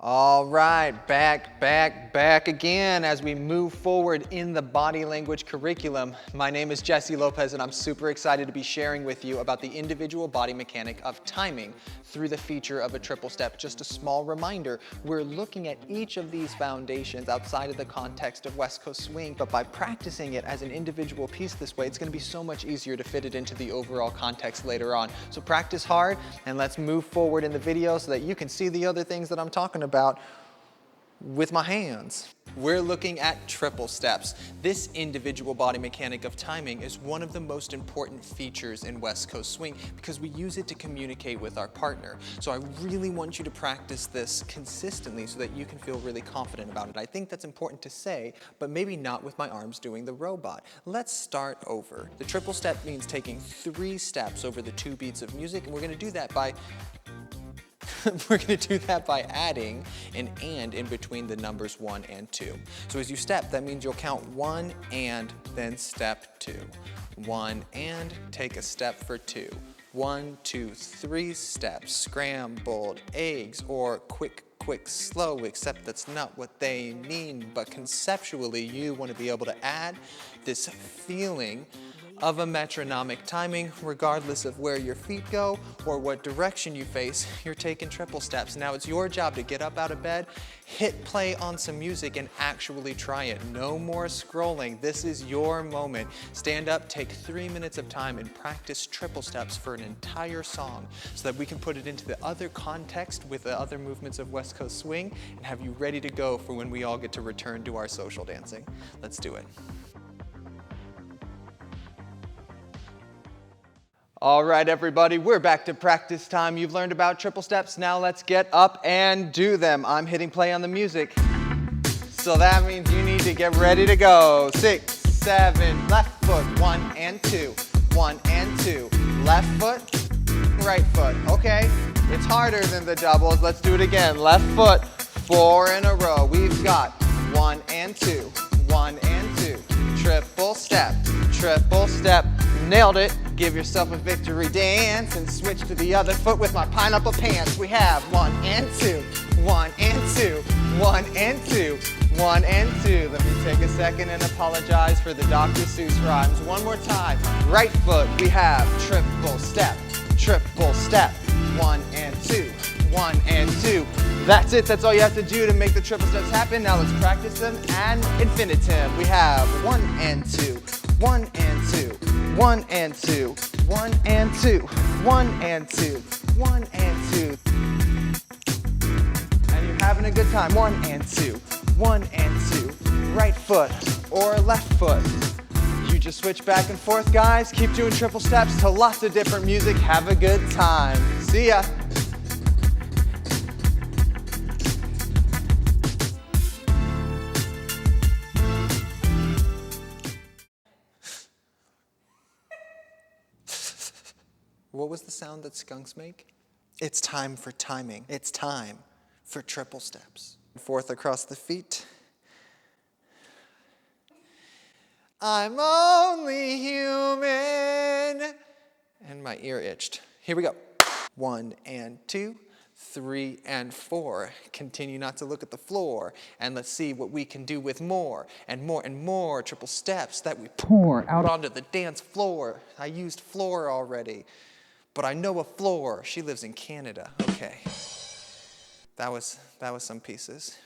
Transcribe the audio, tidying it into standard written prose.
All right, back again as we move forward in the body language curriculum. My name is Jesse Lopez and I'm super excited to be sharing with you about the individual body mechanic of timing through the feature of a triple step. Just a small reminder, we're looking at each of these foundations outside of the context of West Coast swing, but by practicing it as an individual piece this way, it's going to be so much easier to fit it into the overall context later on. So practice hard and let's move forward in the video so that you can see the other things that I'm talking about with my hands. We're looking at triple steps. This individual body mechanic of timing is one of the most important features in West Coast swing because we use it to communicate with our partner. So I really want you to practice this consistently so that you can feel really confident about it. I think that's important to say, but maybe not with my arms doing the robot. Let's start over. The triple step means taking 3 steps over the 2 beats of music, and we're going to do that by adding an and in between the numbers 1 and 2. So as you step, that means you'll count 1 and then step 2. 1 and take a step for 2. 1, 2, 3 steps, scrambled eggs, or quick, slow, except that's not what they mean. But conceptually, you want to be able to add this feeling of a metronomic timing, regardless of where your feet go or what direction you face. You're taking triple steps. Now it's your job to get up out of bed, hit play on some music, and actually try it. No more scrolling. This is your moment. Stand up, take 3 minutes of time, and practice triple steps for an entire song so that we can put it into the other context with the other movements of West Coast swing and have you ready to go for when we all get to return to our social dancing. Let's do it. All right, everybody, we're back to practice time. You've learned about triple steps. Now let's get up and do them. I'm hitting play on the music. So that means you need to get ready to go. 6, 7, left foot, 1 and 2, 1 and 2. Left foot, right foot. Okay, it's harder than the doubles. Let's do it again. Left foot, 4 in a row. We've got 1 and 2, 1 and 2. Triple step, triple step. Nailed it. Give yourself a victory dance and switch to the other foot with my pineapple pants. We have 1 and 2, 1 and 2, 1 and 2, 1 and 2. Let me take a second and apologize for the Dr. Seuss rhymes. One more time. Right foot, we have triple step, 1 and 2, 1 and 2. That's it. That's all you have to do to make the triple steps happen. Now let's practice them ad infinitum. We have 1 and 2, 1 and 2, 1 and 2, 1 and 2, 1 and 2, 1 and 2. And you're having a good time. 1 and 2, 1 and 2. Right foot or left foot. You just switch back and forth, guys. Keep doing triple steps to lots of different music. Have a good time. See ya. What was the sound that skunks make? It's time for timing. It's time for triple steps. 4th across the feet. I'm only human. And my ear itched. Here we go. 1 and 2, 3 and 4. Continue not to look at the floor. And let's see what we can do with more and more and more triple steps that we pour out onto the dance floor. I used floor already. But I know a floor. She lives in Canada. Okay. That was some pieces.